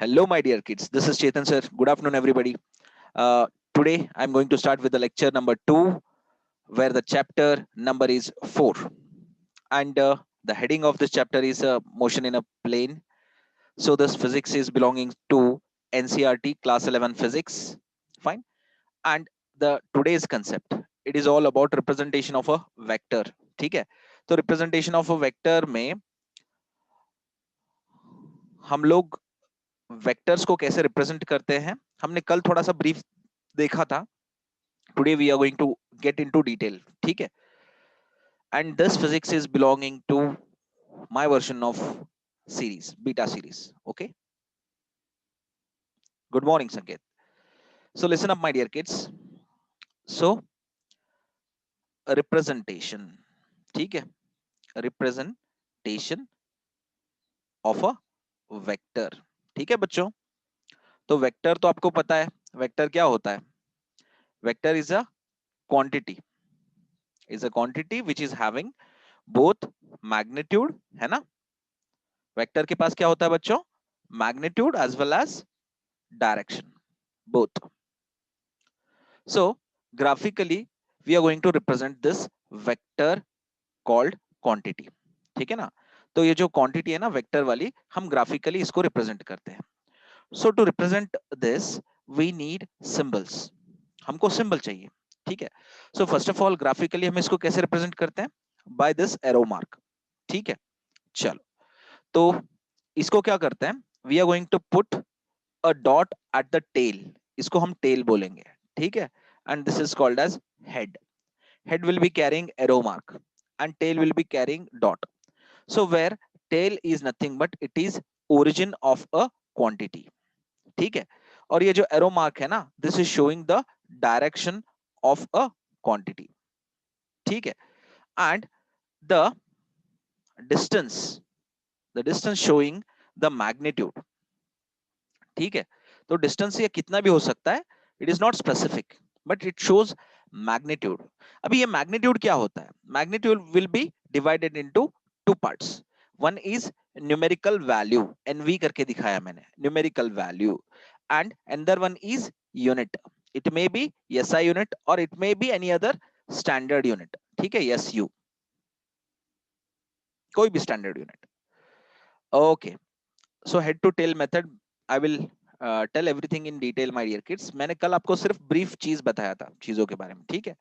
Hello, my dear kids. This is Chetan sir. Good afternoon, everybody. Today, I'm going to start with the lecture number 2, where the chapter number is 4. And the heading of this chapter is Motion in a Plane. So, this physics is belonging to NCRT Class 11 Physics. Fine. And the today's concept, it is all about representation of a vector. ठीक है? तो representation of a vector में हम लोग vectors को कैसे represent करते हैं हमने कल थोड़ा सा ब्रीफ देखा था. Today we are going to get into detail. ठीक है. And this physics is belonging to my version of series, beta series. Okay. Good morning Sanket. So listen up my dear kids. So representation. ठीक है. Representation of a vector. ठीक है बच्चों. तो vector तो आपको पता है वेक्टर क्या होता है. Vector is a quantity, is a quantity which is having both magnitude, है ना. वेक्टर के पास क्या होता है बच्चों. Magnitude as well as direction, both. So graphically we are going to represent this vector called quantity. ठीक है ना. तो ये जो क्वांटिटी है ना वेक्टर वाली, हम ग्राफिकली इसको रिप्रेजेंट करते हैं. So to represent this we need symbols. हमको सिंबल चाहिए. ठीक है. So first of all graphically हम इसको कैसे रिप्रेजेंट करते हैं. By this arrow mark. ठीक है. चलो. तो इसको क्या करते हैं. We are going to put a dot at the tail. इसको हम टेल बोलेंगे. ठीक है. And this is called as head. Head will be carrying arrow mark and tail will be carrying dot. So where tail is nothing but it is origin of a quantity. ठीक है. और ये जो arrow mark है ना, this is showing the direction of a quantity. ठीक है. And the distance showing the magnitude. ठीक है. तो डिस्टेंस ये कितना भी हो सकता है. It is not specific but it shows magnitude. अभी ये मैग्नीट्यूड क्या होता है. Magnitude will be divided into two parts. One is numerical value, NV करके दिखाया मैंने, numerical value. And another one is unit. It may be SI unit or it may be any other standard unit. ठीक है. SU, कोई भी standard unit. Okay. So head to tail method I will tell everything in detail my dear kids. मैंने कल आपको सिर्फ brief चीज बताया था चीजों के बारे में. ठीक है.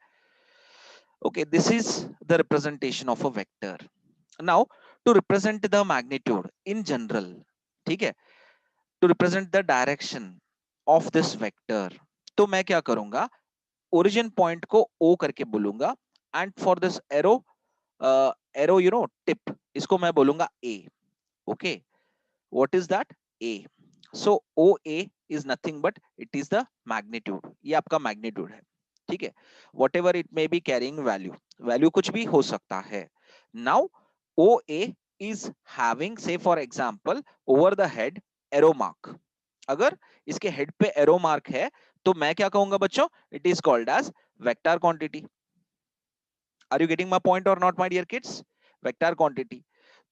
Okay. This is the representation of a vector. Now to represent the magnitude in general. ठीक है. To represent the direction of this vector, तो मैं क्या करूंगा. ओरिजिन पॉइंट को O करके बोलूंगा. And for this arrow arrow tip, इसको मैं बोलूंगा A. Okay. What is that. A. So OA is nothing but it is the magnitude. ये आपका मैग्नीट्यूड है. ठीक है. What ever it may be carrying value, value कुछ भी हो सकता है. नाउ OA इज हैविंग से for example over the head arrow mark. अगर इसके हेड पे एरो मार्क है तो मैं क्या कहूंगा बच्चों. It is called as vector quantity. Are you getting my point और not my dear kids. Vector quantity.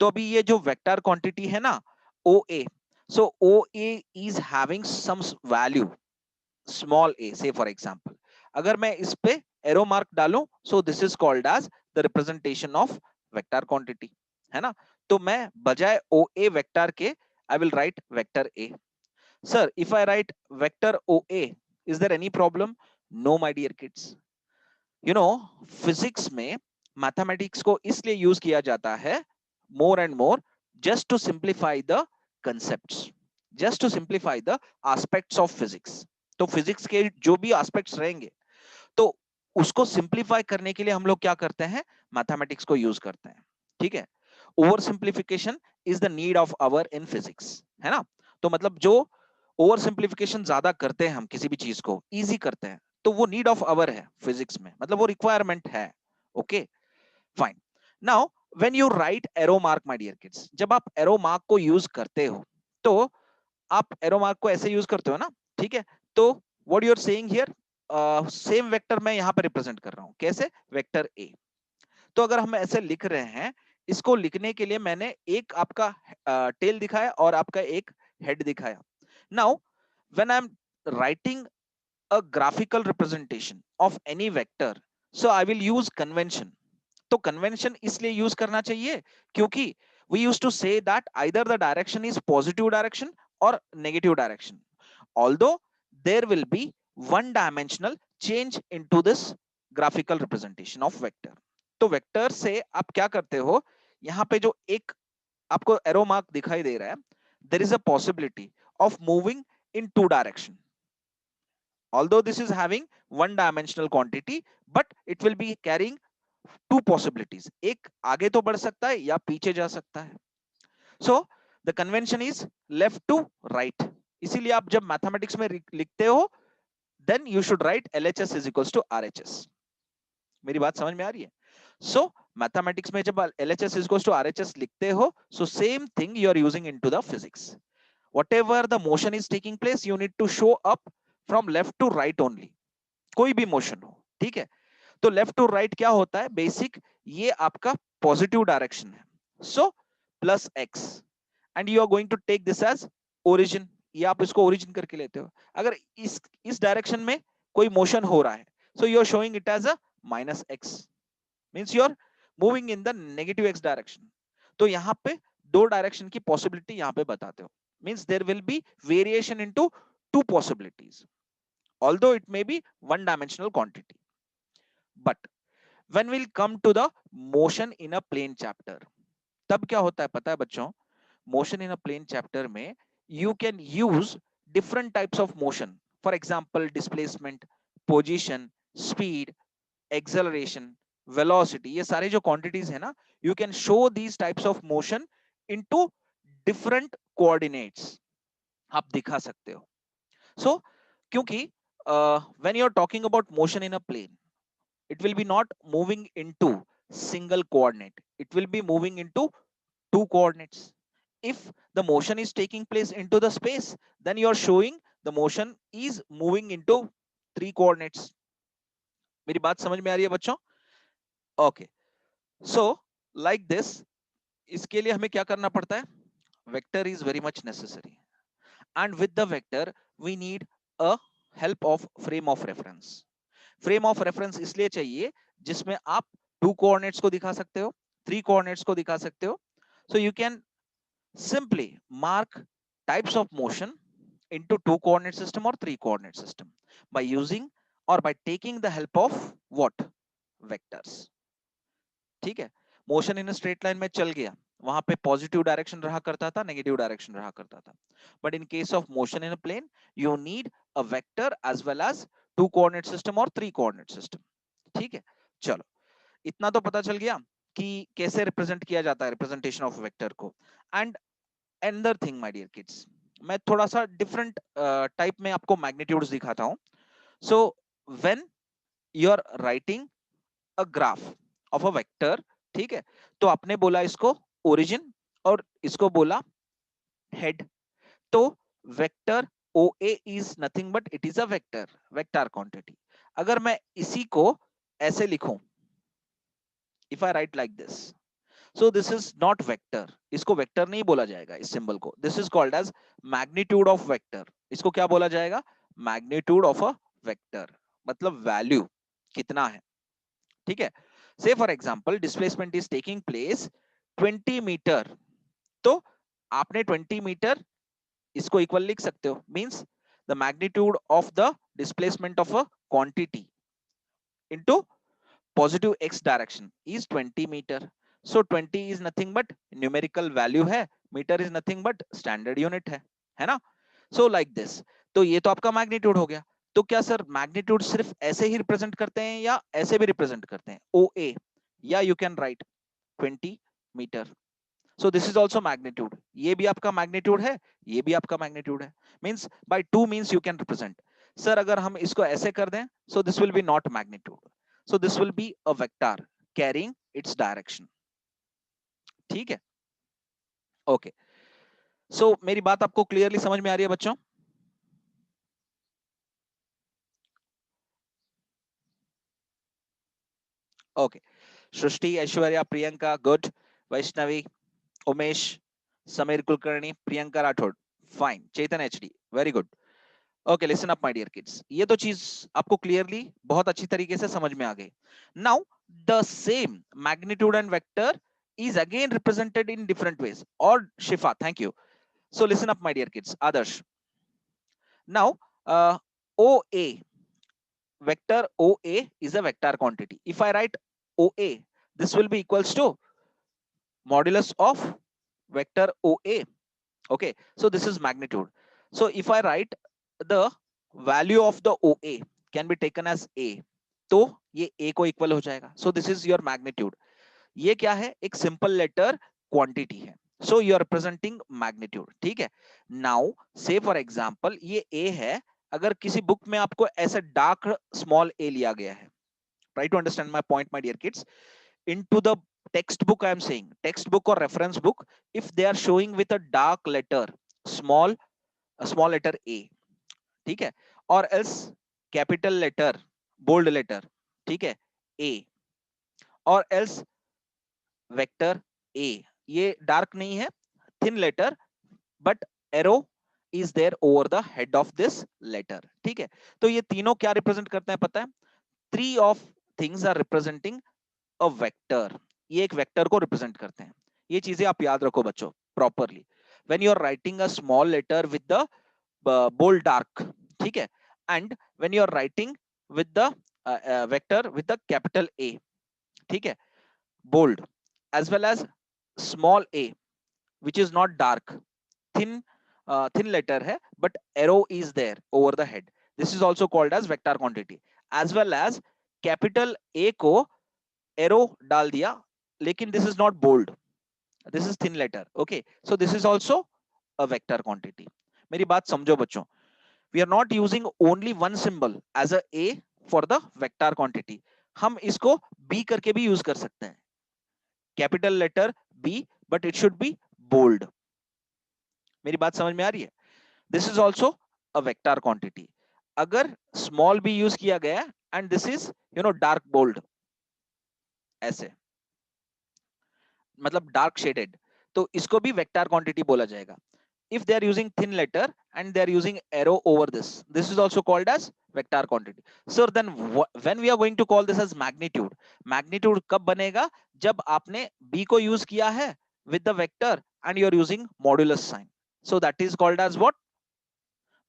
तो अभी ये जो वेक्टर क्वांटिटी है ना OA, so OA is having some value small a, say for example अगर मैं इस पे एरो मार्क डालूं, so this is called as the representation of vector quantity. है ना. तो मैं बजाय OA वेक्टर के I will right vector A. Sir, if I write vector OA, is there any problem? No, my dear kids. Physics में mathematics को इसलिए use किया जाता है more and more just to simplify the concepts, just to simplify the aspects of physics. तो physics के जो भी aspects रहेंगे तो उसको simplify करने के लिए हम लोग क्या करते हैं. mathematics को यूज करते हैं. ठीक है. Over simplification is the need of hour in physics. है ना. तो मतलब जो ओवर सिंप्लीफिकेशन ज्यादा करते हैं हम किसी भी चीज को इजी करते हैं, तो वो नीड ऑफ आवर है फिजिक्स में, मतलब वो रिक्वायरमेंट है. Okay. Fine. Now when you write arrow mark my dear kids, जब आप एरो मार्क को यूज करते हो तो आप एरो मार्क को ऐसे यूज करते हो ना. ठीक है. तो what you are saying here, same vector मैं यहां पर रिप्रेजेंट कर रहा हूं. कैसे. Vector A. तो अगर हम ऐसे लिख रहे हैं, इसको लिखने के लिए मैंने एक आपका टेल दिखाया और आपका एक हेड दिखाया. Now, when I'm writing a graphical representation of any vector, so I will use convention. तो कन्वेंशन इसलिए यूज करना चाहिए क्योंकि we used to say that either the direction is positive direction or negative direction, although there will be one dimensional change into this graphical representation of vector. तो vector से आप क्या करते हो, यहां पे जो एक आपको एरो मार्क दिखाई दे रहा है, there is a possibility of moving in two direction, although this is having one dimensional quantity, but it will be carrying to possibilities, एक आगे तो बढ़ सकता है या पीछे जा सकता है. So the convention is left to right. इसीलिए आप जब मैथमेटिक्स में लिखते हो then you should write LHS is equals to RHS. मेरी बात समझ में आ रही है? सो मैथमेटिक्स में जब LHS is equals to RHS लिखते हो, so same thing you are using into the physics. whatever the motion is taking place, you need to show up from left to right only. कोई भी motion हो, ठीक है. तो left to right क्या होता है बेसिक, ये आपका पॉजिटिव डायरेक्शन है. So plus X and you are going to take this as origin. ये आप इसको ओरिजिन करके लेते हो. अगर इस डायरेक्शन में कोई मोशन हो रहा है, so you are showing it as a minus X, means you are moving in the negative X direction. तो यहां पे दो डायरेक्शन की पॉसिबिलिटी यहां पे बताते हो, means there will be variation into two possibilities, although it may be one dimensional quantity. But when we'll come to the motion in a plane chapter, तब क्या होता है पता है बच्चों, motion in a plane chapter में you can use different types of motion. For example, displacement, position, speed, acceleration, velocity, ये सारे जो quantities है ना, you can show these types of motion into different coordinates. आप दिखा सकते हो. So क्योंकि when you're talking about motion in a plane, it will be not moving into single coordinate, it will be moving into two coordinates. If the motion is taking place into the space, then you are showing the motion is moving into three coordinates. मेरी बात समझ में आ रही है बच्चों? Okay, so like this, इसके लिए हमें क्या करना पड़ता है, vector is very much necessary, and with the vector we need a help of frame of reference. Frame of reference इसलिए चाहिए जिसमें आप टू कोऑर्डिनेट्स को दिखा सकते हो, थ्री कोऑर्डिनेट्स को दिखा सकते हो. So you can simply mark types of motion into two coordinate system or three coordinate system by using or by taking the help of what, vectors. ठीक है. मोशन इन स्ट्रेट लाइन में चल गया, वहां पे पॉजिटिव डायरेक्शन रहा करता था, नेगेटिव डायरेक्शन रहा करता था. But in case of motion in plane you need a vector as well as two coordinate system और थ्री कोऑर्डिनेट सिस्टम. ठीक है, चलो इतना तो पता चल गया कि कैसे रिप्रेजेंट किया जाता है, रिप्रेजेंटेशन ऑफ वेक्टर को. And another thing my dear kids, मैं थोड़ा सा डिफरेंट टाइप में आपको मैग्नीट्यूड्स दिखाता हूं. So when you are writing a graph of a vector, ठीक है, तो आपने बोला इसको ओरिजिन और इसको बोला हेड. तो vector OA is nothing but it is a vector, vector quantity. अगर मैं इसी को ऐसे लिखूं, if I write like this, so this is not vector, इसको वेक्टर नहीं बोला जाएगा इस सिंबल को. This is called as magnitude of vector. इसको क्या बोला जाएगा, मैग्नीट्यूड ऑफ अ वेक्टर, मतलब वैल्यू कितना है. ठीक है. Say for example displacement is taking place 20 metre, तो आपने 20 मीटर इसको इक्वल लिख सकते हो, means the magnitude of the displacement of a quantity into positive x direction is 20 metre. So 20 is nothing but numerical value है, meter is nothing but standard unit है ना. So like this. तो ये तो आपका मैग्नीट्यूड हो गया. तो क्या सर मैग्नीट्यूड सिर्फ ऐसे ही रिप्रेजेंट करते हैं या ऐसे भी रिप्रेजेंट करते हैं, OA, या you can write 20 metre. So this is also magnitude, ये भी आपका मैग्नीट्यूड है, ये भी आपका मैग्नीट्यूड है. Means by two means you can represent. Sir अगर हम इसको ऐसे कर दें, so this will be not magnitude, so this will be a vector carrying its direction. ठीक है, ओके. सो मेरी बात आपको क्लियरली समझ में आ रही है बच्चों? Okay. Srishti, Aishwarya, Priyanka good, Vaishnavi, Umesh, Sameer Kulkarni, Priyanka Rathod fine, Chetan HD, very good. Okay, listen up my dear kids, ये तो चीज आपको क्लियरली बहुत अच्छी तरीके से समझ में आ गई। Now the same magnitude and vector is again represented in different ways. Or Shifa, thank you. So listen up, my dear kids. Adarsh. Now, OA, vector OA is a vector quantity. If I write OA, this will be equals to modulus of vector OA. Okay, so this is magnitude. So if I write the value of the OA can be taken as A, तो ये A को equal हो जाएगा. So this is your magnitude. ये क्या है? एक simple letter quantity है. So you are representing magnitude. ठीक है. नाउ से फॉर एग्जांपल ये ए है. अगर किसी बुक में आपको ऐसा डार्क स्मॉल ए लिया गया है, try to understand my point my dear kids. Into the textbook I am saying, textbook और reference book, if they are showing with a dark letter small letter A, ठीक है, और else capital letter bold letter, ठीक है, ए, और else vector A, ये dark नहीं है, thin letter, but arrow is there over the head of this letter. ठीक है. तो ये तीनों क्या रिप्रेजेंट करते हैं पता है? Three of things are representing a vector. ये एक वेक्टर को रिप्रेजेंट करते हैं. ये चीजें आप याद रखो बच्चों properly. When you are writing a small letter with the bold dark, ठीक है, and when you are writing with the vector with the capital A, ठीक है, bold, as well as small a which is not dark, thin thin letter है but arrow is there over the head, this is also called as vector quantity. As well as capital A को arrow डाल दिया लेकिन this is not bold, this is thin letter. Okay, so this is also a vector quantity. मेरी बात समझो बच्चों. We are not using only one symbol as a A for the vector quantity. हम इसको B करके भी use कर सकते हैं. Capital letter B but it should be bold. मेरी बात समझ में आ रही है? This is also a vector quantity. अगर स्मॉल बी यूज किया गया and this is dark bold, ऐसे मतलब डार्क शेडेड, तो इसको भी वेक्टर क्वांटिटी बोला जाएगा. if they are using thin letter and they are using arrow over this is also called as vector quantity. So then when we are going to call this as magnitude, magnitude कब बनेगा? जब आपने b को use किया है with the vector and you are using modulus sign. So that is called as what?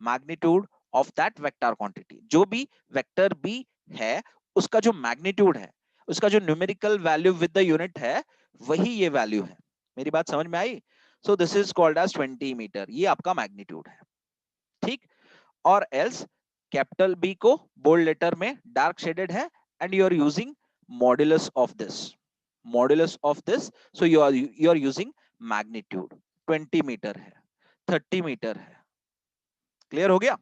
magnitude of that vector quantity. जो भी vector b है उसका जो magnitude है, उसका जो numerical value with the unit है, वही ये value है. मेरी बात समझ में आई? So this is called as 20 metre. ये आपका मैग्नीट्यूड है. ठीक. और एल्स कैपिटल बी को बोल्ड लेटर में डार्क शेडेड है and you are using modulus of this, modulus of this, so you are using magnitude. 20 metre है, 30 मीटर है. क्लियर हो गया?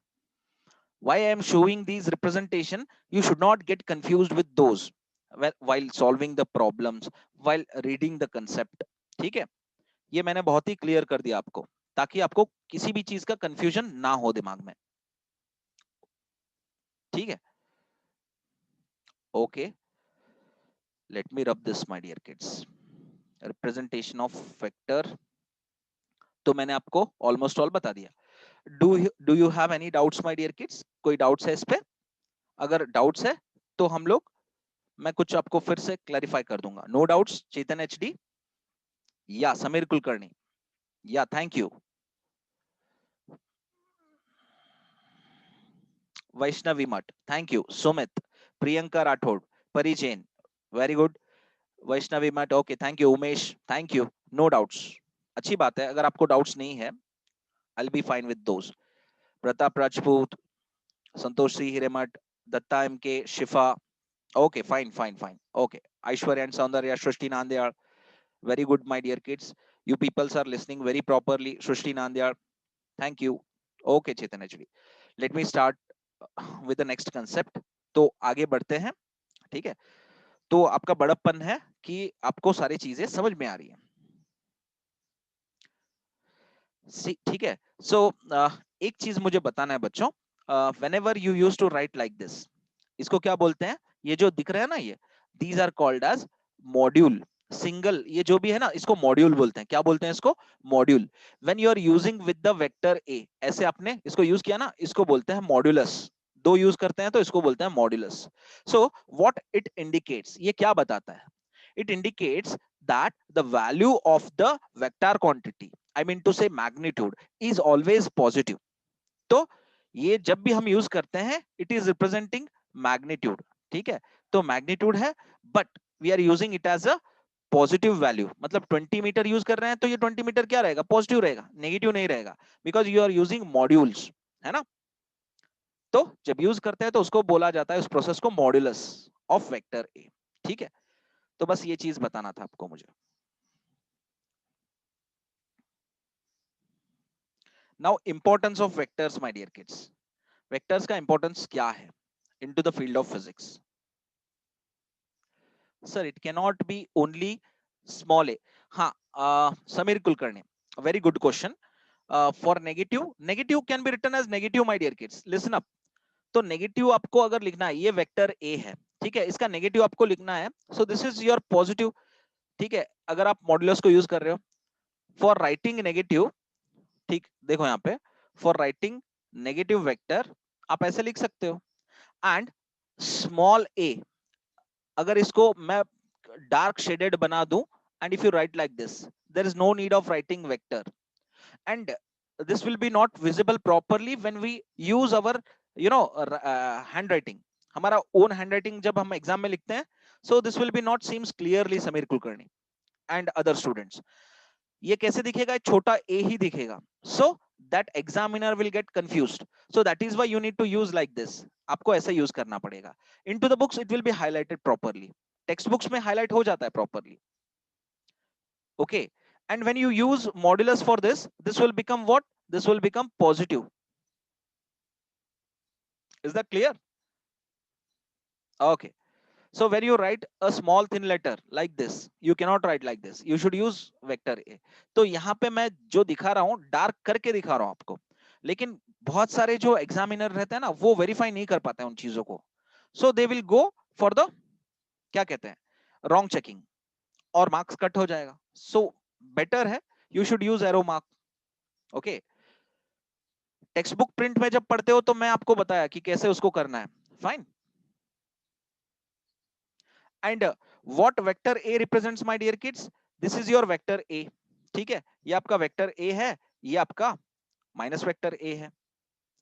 Why I am showing these representation, you should not get confused with those while solving the problems, while reading the concept. ठीक है. ये मैंने बहुत ही clear कर दिया आपको ताकि आपको किसी भी चीज का कंफ्यूजन ना हो दिमाग में. ठीक है. Okay, let me rub this my dear kids. Representation of vector तो मैंने आपको ऑलमोस्ट ऑल बता दिया. Do you have any doubts my dear kids? कोई डाउट्स है इस पे? अगर डाउट्स है तो हम लोग, मैं कुछ आपको फिर से क्लैरिफाई कर दूंगा. No doubts? चेतन एचडी या समीर कुलकर्णी या thank you. Vaishnavi Math, thank you. Sumit, Priyanka Rathore, Pari Jain, very good. Vaishnavi Math, okay, thank you. Umesh, thank you. No doubts, अच्छी बात है. अगर आपको डाउट्स नहीं है, I will be fine with those. Pratap Rajput, Santosh Shri Hiremath, Datta M K, Shifa, okay, fine fine fine. Okay, Aishwarya and Soundarya, Srishti Nandyal, very good my dear kids, you peoples are listening very properly. Shrishti Nandyal, thank you. Okay Chetan HD, let me start with the next concept. तो आगे बढ़ते हैं. ठीक है. तो आपका बड़प्पन है कि आपको सारी चीजें समझ में आ रही हैं. ठीक है. सो एक चीज मुझे बताना है बच्चों. whenever you used to write like this, इसको क्या बोलते हैं? ये जो दिख रहा है ना, ये these are called as module. Single, ये जो भी है ना, इसको मॉड्यूल बोलते हैं। क्या बोलते हैं इसको? Module. When you are using with the vector A, ऐसे आपने इसको यूज किया ना, इसको बोलते हैं मॉड्यूलस। दो यूज करते हैं तो इसको बोलते हैं modulus. So what it indicates, ये क्या बताता है? It indicates that the value of the vector quantity, I mean to say magnitude, is always positive. तो ये जब भी हम यूज करते हैं, इट इज रिप्रेजेंटिंग मैग्नीट्यूड। ठीक है, तो मैग्नीट्यूड है, but we are using it as a positive value. मतलब 20 मीटर यूज कर रहे हैं तो ये 20 मीटर क्या रहेगा? पॉजिटिव रहेगा, नेगेटिव नहीं रहेगा, because you are using modulus, है ना। तो जब यूज करते हैं तो उसको बोला जाता है, उस प्रोसेस को, मॉड्यूलस ऑफ वेक्टर ए। ठीक है, तो बस ये चीज बताना था आपको मुझे। Now importance of vectors my dear kids. Vectors का इंपॉर्टेंस क्या है into the field of physics? Sir it cannot be only small a. हाँ, Sameer Kulkarni, very good question. For negative, negative can be written as negative my dear kids, listen up. तो negative आपको अगर लिखना है, ये वेक्टर ए है, ठीक है, इसका नेगेटिव आपको लिखना है, so this is your positive. ठीक है, अगर आप मॉड्यूलस को यूज कर रहे हो फॉर राइटिंग नेगेटिव, ठीक, देखो यहाँ पे, फॉर राइटिंग नेगेटिव वेक्टर आप ऐसे लिख सकते हो। एंड स्मॉल ए, अगर इसको मैं डार्क शेडेड बना दूं, and if you write like this, there is no need of writing vector, and this will be not visible properly when we use our handwriting, हमारा own handwriting जब हम exam में लिखते हैं, so this will be not seems clearly, Sameer Kulkarni and other students। ये कैसे दिखेगा? छोटा a ही दिखेगा, so that examiner will get confused, so that is why you need to use like this। आपको ऐसे यूज करना पड़ेगा। into the books it will be highlighted properly, text books में हाईलाइट हो जाता है properly। Okay, and when you use modulus for this will become what? This will become positive। Is that clear? Okay, so when you write a small thin letter like this, you cannot write like this, you should use vector a। तो यहाँ पे मैं जो दिखा रहा हूँ, dark करके दिखा रहा हूँ आपको, लेकिन बहुत सारे जो एग्जामिनर रहते हैं ना, वो वेरीफाई नहीं कर पाते हैं उन चीजों को, so they will go for the, क्या कहते हैं, रॉन्ग चेकिंग, और मार्क्स कट हो जाएगा। सो बेटर है, you should use arrow mark. Okay, text book print में जब पढ़ते हो तो मैं आपको बताया कि कैसे उसको करना है, fine. And what vector A represents my dear kids? This is your vector A. ठीक है, ये आपका वेक्टर ए है, ये आपका माइनस वेक्टर ए है।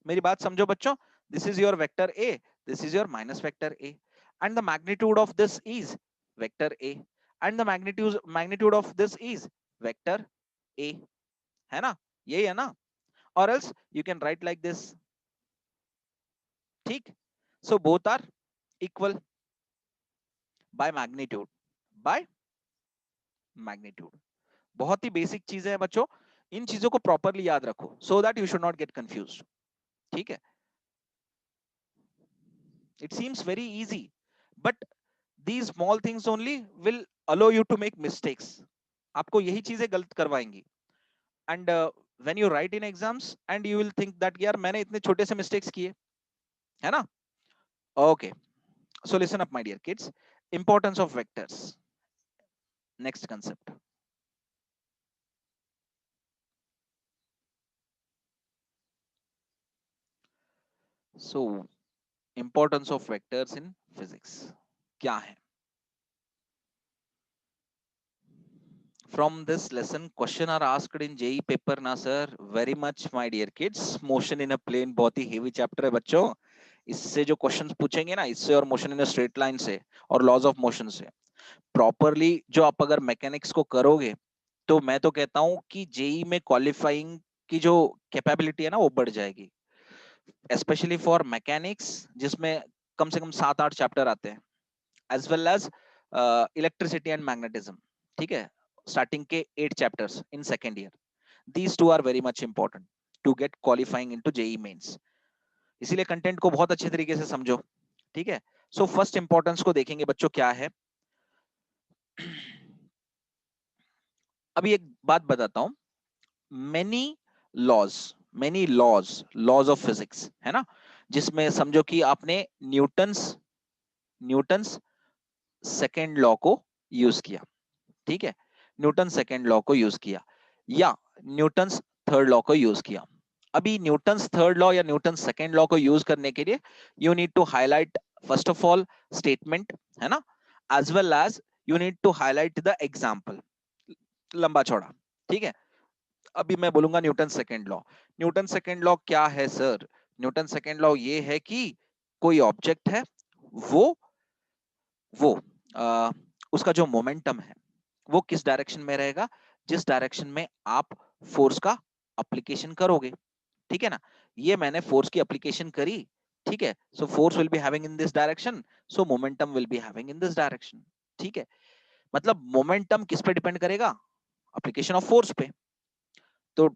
मेरी बात समझो बच्चों, this is your vector A, this is your minus vector A, and the magnitude of this is vector A, and the magnitude of this is vector A, है ना, यही है ना? और else you can write like this. ठीक, so both are equal by magnitude, by magnitude. बहुत ही basic चीजें हैं बच्चों, इन चीजों को प्रॉपरली याद रखो, so that you should not gate confused. ठीक है, it seems very easy, but these small things only will allow you to make mistakes। आपको यही चीजें गलत करवाएंगी, and when you write in exams and you will think that यार मैंने इतने छोटे से mistakes किए, है ना? Okay, so listen up my dear kids, importance of vectors, next concept। so importance of vectors in physics क्या है? From this lesson, question are asked in JEE paper ना sir, very much my dear kids। motion in a plane बहुत ही heavy chapter है बच्चों, इससे जो questions पूछेंगे ना, इससे और motion in a straight line से और लॉज ऑफ मोशन से प्रॉपरली, जो आप अगर मैकेनिक्स को करोगे, तो मैं तो कहता हूं कि जेई में क्वालिफाइंग की जो कैपेबिलिटी है ना, वो बढ़ जाएगी, स्पेशली फॉर मैकेनिक्स, जिसमें कम से कम 7-8 चैप्टर आते हैं, as well as electricity and magnetism. ठीक है, स्टार्टिंग के 8 chapters in second year, these two are very much important to get qualifying into JEE Mains. इसीलिए कंटेंट को बहुत अच्छे तरीके से समझो। ठीक है, सो फर्स्ट इंपॉर्टेंस को देखेंगे बच्चों, क्या है। अभी एक बात बताता हूं, many laws, many laws, laws of physics, है ना, जिसमें समझो कि आपने न्यूटन्स न्यूटन्स सेकेंड लॉ को यूज किया। ठीक है, न्यूटन सेकेंड लॉ को यूज किया या न्यूटन थर्ड लॉ को यूज किया। अभी न्यूटन थर्ड लॉ या न्यूटन सेकेंड लॉ को यूज करने के लिए you need to highlight first of all statement, है ना, as well as you need to highlight the example, लंबा चौड़ा। ठीक है, अभी मैं बोलूंगा Newton second law. Newton second law क्या है सर? न्यूटन सेकेंड लॉ ये है कि कोई ऑब्जेक्ट है, वो वो आ, उसका जो मोमेंटम है वो किस डायरेक्शन में रहेगा, जिस डायरेक्शन में आप फोर्स का अप्लीकेशन करोगे। ठीक है ना, ये मैंने फोर्स की एप्लीकेशन करी, ठीक है, so force will be having in this direction, so momentum will be having in this direction. ठीक है, मतलब मोमेंटम किस पे डिपेंड करेगा? एप्लीकेशन ऑफ फोर्स पे। तो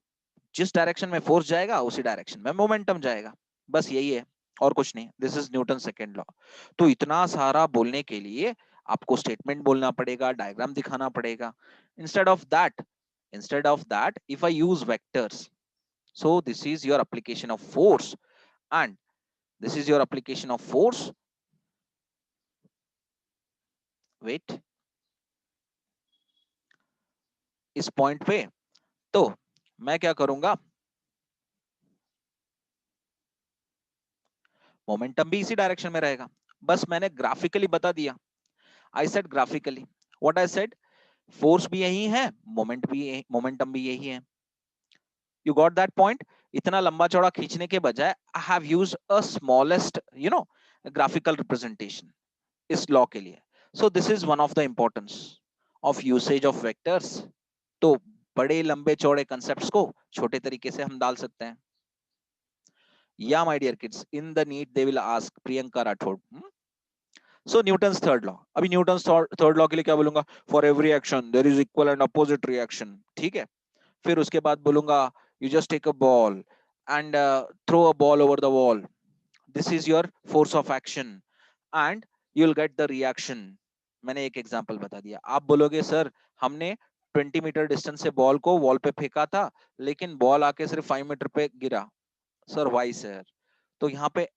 जिस डायरेक्शन में फोर्स जाएगा उसी डायरेक्शन में मोमेंटम जाएगा, बस यही है और कुछ नहीं। This is Newton second law. तो इतना सारा बोलने के लिए आपको स्टेटमेंट बोलना पड़ेगा, डायग्राम दिखाना पड़ेगा। Instead of that if I use vectors, so this is your application of force, and this is your application of force, wait, इस पॉइंट पे। तो मैं क्या करूंगा, मोमेंटम भी इसी डायरेक्शन में रहेगा, बस मैंने ग्राफिकली बता दिया। I said graphically, what I said, force भी यही है, मोमेंटम भी यही है। You got that point? इतना लंबा चौड़ा खींचने के बजाय I have used a smallest graphical representation इस लॉ के लिए। सो this is one of the importance of usage of vectors. तो बड़े लंबे चौड़े कंसेप्ट्स को छोटे तरीके से हम डाल सकते हैं। या my dear kids, in the NEET they will ask Priyanka Rathod. So Newton's third law, अभी न्यूटन्स थर्ड लॉ के लिए क्या बोलूंगा, for every action there is equal and opposite reaction. ठीक है, फिर उसके बाद बोलूंगा you just take a ball and throw a ball over the wall, this is your force of action and you will get the reaction. मैंने एक example बता दिया। आप बोलोगे सर हमने 20 मीटर डिस्टेंस से बॉल को वॉल पे फेंका था लेकिन बॉल आके सिर्फ 5 मीटर पे गिरा, सर वाई सर? तो यहाँ पे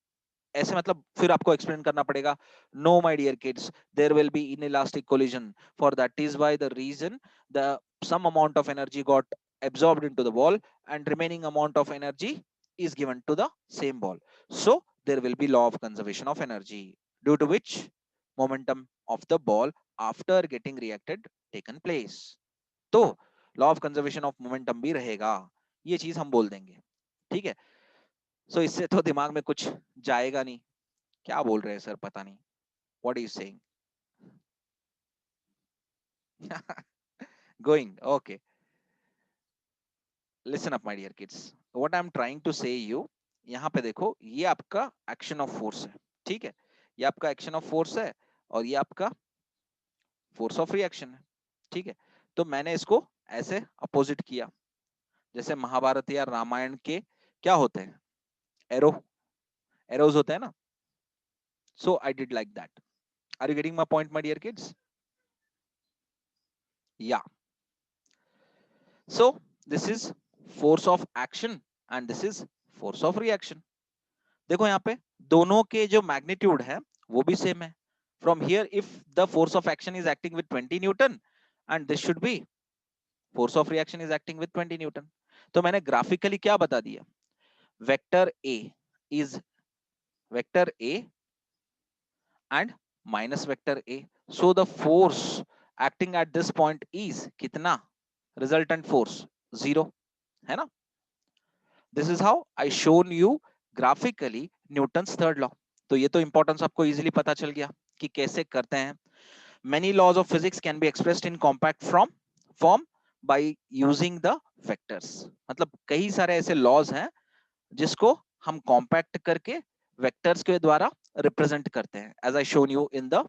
ऐसे मतलब फिर आपको एक्सप्लेन करना पड़ेगा, no my dear kids, there will be inelastic collision, for that is why the reason the some amount of energy got absorbed into the ball and remaining amount of energy is given to the same ball, so there will be law of conservation of energy due to which momentum of the ball after getting reacted taken place। तो law of conservation of momentum भी रहेगा, ये चीज हम बोल देंगे। ठीक है, सो इससे तो दिमाग में कुछ जाएगा नहीं। क्या बोल रहे हैं सर, पता नहीं, what is saying. Going okay, listen up my dear kids, what I am trying to say you, यहाँ पे देखो ये आपका एक्शन ऑफ फोर्स है। ठीक है, ये आपका एक्शन ऑफ फोर्स है और ये आपका फोर्स ऑफ रिएक्शन है। ठीक है, तो मैंने इसको ऐसे अपोजिट किया, जैसे महाभारत या रामायण के क्या होते हैं, एरो, एरोज होते हैं ना, so I did like that. Are you getting my point my dear kids? Yeah, so this is force of action and this is force of reaction. देखो यहाँ पे दोनों के जो मैग्नीट्यूड है वो भी सेम है। From here if the force of action is acting with 20 Newton and this should be force of reaction is acting with 20 Newton. तो मैंने ग्राफिकली क्या बता दिया, vector A is vector A and minus vector A. So the force acting at this point is कितना, resultant force 0, है ना? This is how I shown you graphically Newton's third law. तो ये तो इंपॉर्टेंस आपको इजीली पता चल गया कि कैसे करते हैं। Many laws of physics can be expressed in compact form by using the vectors। मतलब कई सारे ऐसे लॉज हैं जिसको हम कॉम्पैक्ट करके वेक्टर्स के द्वारा रिप्रेजेंट करते हैं, as I shown you in the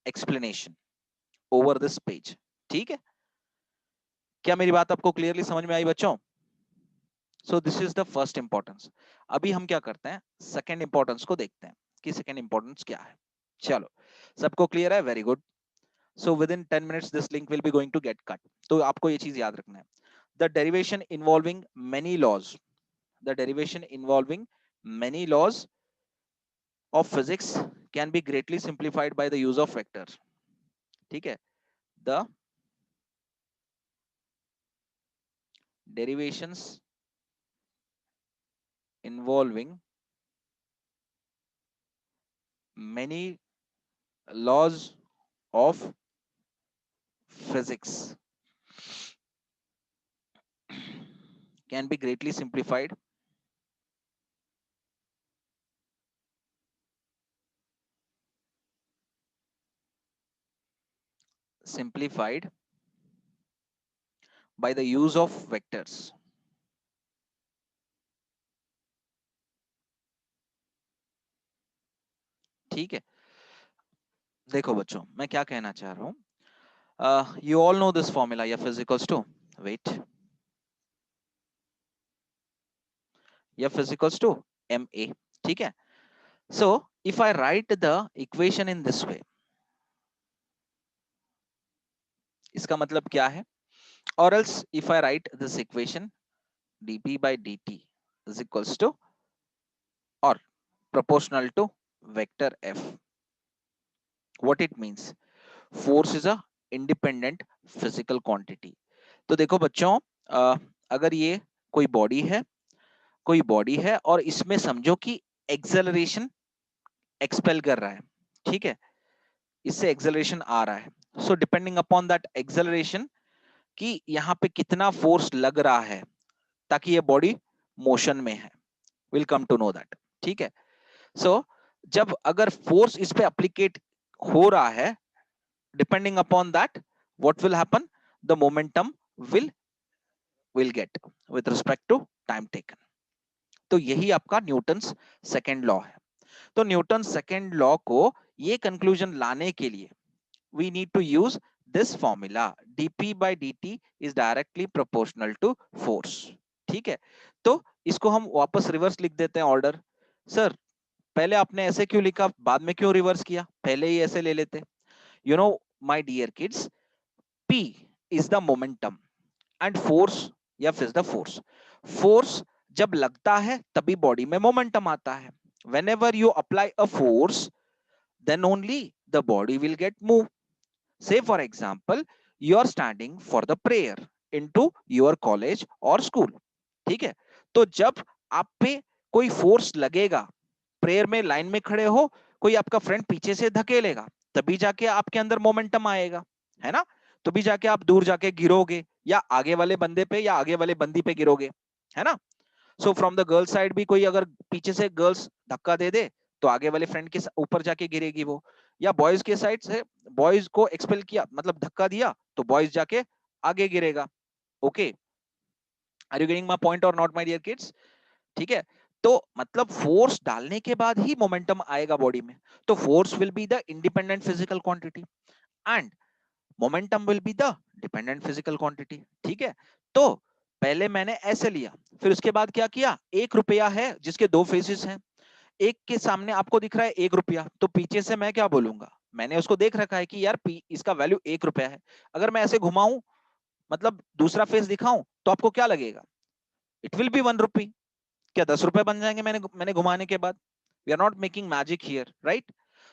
explanation over this page. ठीक है, क्या मेरी बात आपको क्लियरली समझ में आई बच्चों? सो this is the first importance. अभी हम क्या करते हैं, सेकंड इंपॉर्टेंस को देखते हैं कि सेकंड इंपॉर्टेंस क्या है। चलो, सबको क्लियर है? Very good. So within 10 minutes this link will be going to get cut. तो आपको ये चीज याद रखना है, the derivation involving many laws, the derivation involving many laws of physics can be greatly simplified by the use of vectors। ठीक है, the derivations involving many laws of physics can be greatly simplified by the use of vectors. ठीक है, देखो बच्चों मैं क्या कहना चाह रहा हूं. You all know this formula, F is equals to, wait, F is equals to ma. ठीक है, so if I write the equation in this way, इसका मतलब क्या है, or else if I write this equation dp by dt is equals to or proportional to vector f, what it means, force is a independent physical quantity. तो देखो बच्चों, अगर ये कोई बॉडी है और इसमें समझो कि एक्सेलरेशन एक्सपेल कर रहा है, ठीक है, इससे एक्सेलरेशन आ रहा है, so depending upon that acceleration कि यहाँ पे कितना फोर्स लग रहा है ताकि ये बॉडी मोशन में है, will come to know that. ठीक है, सो जब अगर फोर्स इस पे अप्लीकेट हो रहा है, depending upon that what will happen, the momentum will get with respect to time taken. तो यही आपका न्यूटन्स सेकेंड लॉ है. तो न्यूटन सेकेंड लॉ को ये कंक्लूजन लाने के लिए we need to use this formula, dp by dt is directly proportional to force. ठीक है, तो इसको हम वापस रिवर्स लिख देते हैं ऑर्डर. सर पहले आपने ऐसे क्यों लिखा, बाद में क्यों रिवर्स किया, पहले ही ऐसे ले लेते. You know my dear kids, p is the momentum and force f is the force. Force जब लगता है तभी बॉडी में मोमेंटम आता है. whenever you apply a force, then only the body will get moved. Say for example, you are standing for the prayer into your college or school. ठीक है, तो जब आप पे कोई फोर्स लगेगा, प्रेयर में लाइन में खड़े हो, कोई आपका फ्रेंड पीछे से धकेलेगा, तभी जाके आपके अंदर मोमेंटम आएगा, है ना. तभी जाके आप दूर जाके गिरोगे या आगे वाले बंदे पे या आगे वाले बंदी पे गिरोगे, है ना. So from the girl side भी कोई अगर पीछे से गर्ल्स धक्का दे दे तो आगे वाले फ्रेंड के ऊपर जाके गिरेगी वो, या बॉयज के साइड से बॉयज को एक्सपेल किया मतलब धक्का दिया तो बॉयज जाके आगे गिरेगा. Okay, are you getting my point और नॉट माय डियर किड्स. ठीक है, तो मतलब फोर्स डालने के बाद ही मोमेंटम आएगा बॉडी में. तो force will be the independent physical quantity and momentum will be the dependent physical quantity. ठीक है, तो पहले मैंने ऐसे लिया, फिर उसके बाद क्या किया, 1 रुपया है जिसके 2 फेसेस हैं, एक के सामने आपको दिख रहा है 1 रुपया, तो पीछे से मैं क्या बोलूंगा, मैंने उसको देख रखा है कि यार इसका वैल्यू 1 रुपया है. अगर मैं ऐसे घुमाऊं मतलब दूसरा फेस दिखाऊं तो आपको क्या लगेगा, इट विल बी 1 रुपी. क्या 10 रुपए बन जाएंगे मैंने घुमाने के बाद. We are not making magic here, right.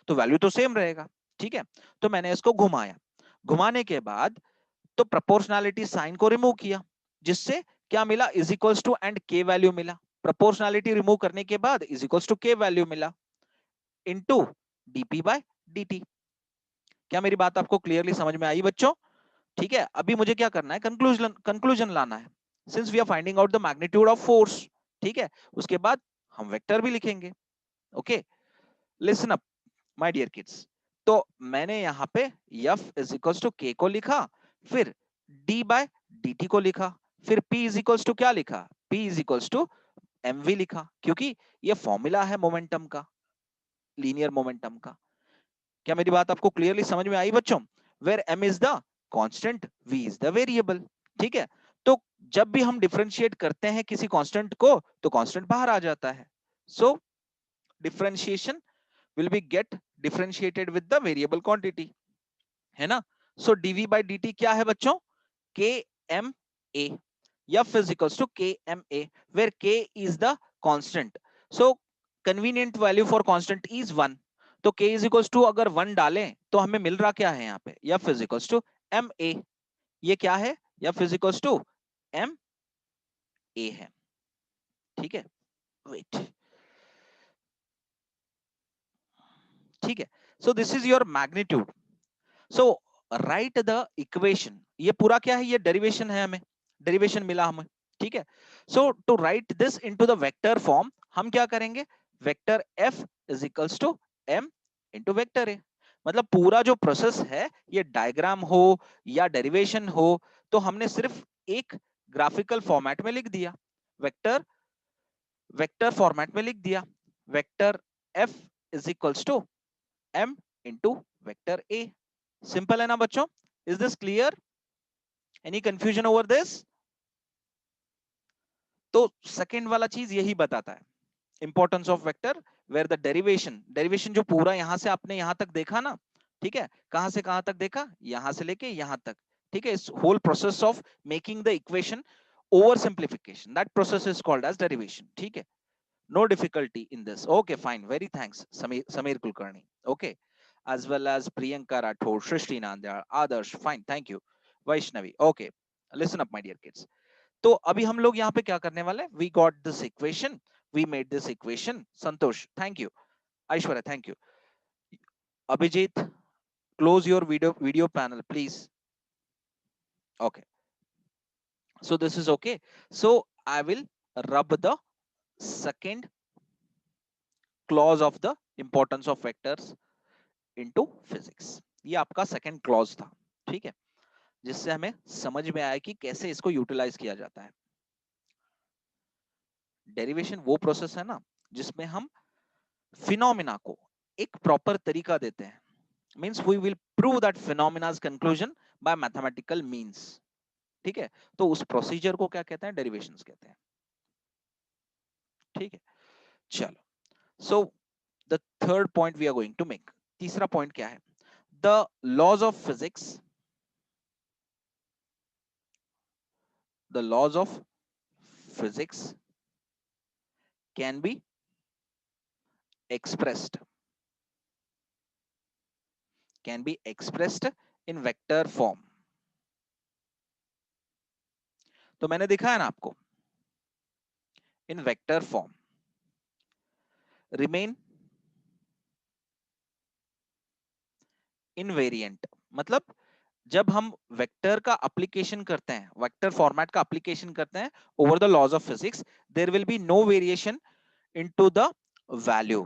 तो वैल्यू तो सेम रहेगा. ठीक है, तो मैंने इसको घुमाया, घुमाने के बाद तो प्रोपोर्शनैलिटी साइन को रिमूव किया, जिससे क्या मिला, इज इक्वल्स टू एंड के वैल्यू मिला. प्रोपोर्शनैलिटी रिमूव करने के बाद इज इक्वल्स टू के वैल्यू मिला इनटू डीपी बाय डीटी. क्या मेरी बात आपको क्लियरली समझ में आई बच्चों. ठीक है, अभी मुझे क्या करना है, कंक्लूजन लाना है, since we are finding out the magnitude of force. ठीक है, उसके बाद हम वेक्टर भी लिखेंगे. Okay, listen up my dear kids. तो मैंने यहाँ पे F इज इक्वल्स टू के को लिखा, फिर D बाय dt को लिखा, फिर P इज इक्वल्स टू क्या लिखा, P is equals to mv लिखा, क्योंकि ये फॉर्मूला है मोमेंटम का, लीनियर मोमेंटम का. क्या मेरी बात आपको क्लियरली समझ में आई बच्चों. Where m is the constant, v is the variable. ठीक है, तो जब भी हम डिफरेंशिएट करते हैं किसी कांस्टेंट को तो कांस्टेंट बाहर आ जाता है. सो differentiation will be get differentiated with the variable quantity, है ना. so dv by dt क्या है बच्चों, kma. F is equals to kma where k is the constant. so convenient value for constant is 1. तो k is equals to अगर 1 डालें तो हमें मिल रहा क्या है यहाँ पे, F is equals to ma. ये क्या है, F is equals to ma. ए है, ठीक है, वेट, ठीक है। So this is your magnitude. So right the equation, ये पूरा क्या है, ये डेरिवेशन है, हमें डेरिवेशन मिला हमें, ठीक है। So to write this into the vector form हम क्या करेंगे, vector F is equals to M into vector A. मतलब पूरा जो प्रोसेस है, ये डायग्राम हो या डेरिवेशन हो, तो हमने सिर्फ एक ग्राफिकल फॉर्मेट में लिख दिया, वेक्टर वेक्टर फॉर्मेट में लिख दिया, vector F is equals to M into vector A. Simple है ना बच्चों, is this clear, any confusion over this? तो सेकंड वाला चीज यही बताता है, importance of vector, where the derivation, derivation जो पूरा यहां से आपने यहां तक देखा ना, ठीक है, कहां से कहां तक देखा, यहां से लेके यहां तक, ठीक है, इस whole process of making the equation over simplification, that process is called as derivation, ठीक है। No difficulty in this. Okay, fine. Very thanks, Samir Kulkarni. Okay, as well as Priyanka Rathore, Shrishti Nandya, Adarsh. Fine, thank you. Vaishnavi. Okay, listen up, my dear kids. तो अभी हम लोग यहाँ पे क्या करने वाले हैं? We got this equation. We made this equation. Santosh, thank you. Aishwarya, thank you. Abhijit, close your video panel, please. Okay. So this is okay. So I will rub the second clause of the importance of vectors into physics. ये आपका second clause था, ठीक है, जिससे हमें समझ में आया कि कैसे इसको यूटिलाइज किया जाता है। डेरिवेशन वो प्रोसेस है ना जिसमें हम फिनोमिना को एक प्रॉपर तरीका देते हैं, means we will prove that phenomenas conclusion by mathematical means, ठीक है। तो उस प्रोसीजर को क्या कहते हैं, डेरिवेशंस कहते हैं, ठीक है। चलो, so the third point we are going to make, तीसरा पॉइंट क्या है, the laws of physics, the laws of physics can be expressed in vector form। तो मैंने दिखाया ना आपको, इन वेक्टर फॉर्म रिमेन इनवेरिएंट। मतलब जब हम वेक्टर का एप्लीकेशन करते हैं, वेक्टर फॉर्मेट का एप्लीकेशन करते हैं over the laws of physics, there will be no variation into the value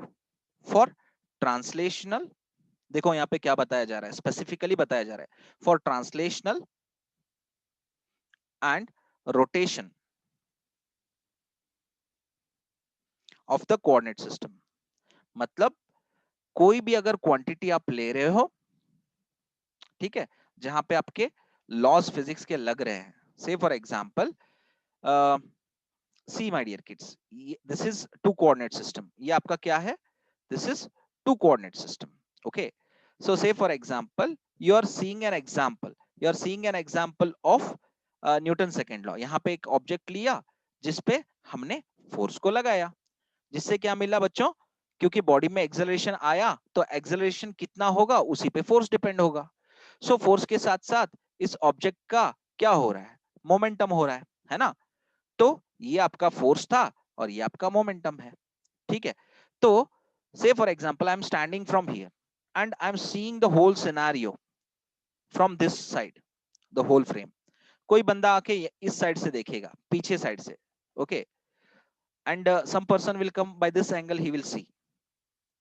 for translational. देखो यहाँ पे क्या बताया जा रहा है, स्पेसिफिकली बताया जा रहा है, for translational and rotation of the coordinate system. मतलब कोई भी अगर क्वांटिटी आप ले रहे हो, ठीक है, जहां पे आपके लॉज फिजिक्स के लग रहे हैं, say for example see my dear kids, this is two coordinate system, ये आपका क्या है, this is two coordinate system, okay. So say for example you are seeing an example, you are seeing an example of Newton second law. यहाँ पे एक object लिया जिसपे हमने फोर्स को लगाया, जिससे क्या मिला बच्चों, क्योंकि बॉडी में एक्सेलरेशन आया तो एक्सेलरेशन कितना होगा उसी पे फोर्स डिपेंड होगा। सो फोर्स के साथ साथ इस ऑब्जेक्ट का क्या हो रहा है, मोमेंटम हो रहा है ना। तो ये आपका फोर्स था और ये आपका मोमेंटम है, ठीक है। तो say for example I am standing from here and I am seeing the whole scenario from this side, the whole frame. कोई बंदा आके इस साइड से देखेगा, पीछे साइड से, okay, and some person will come by this angle, he will see.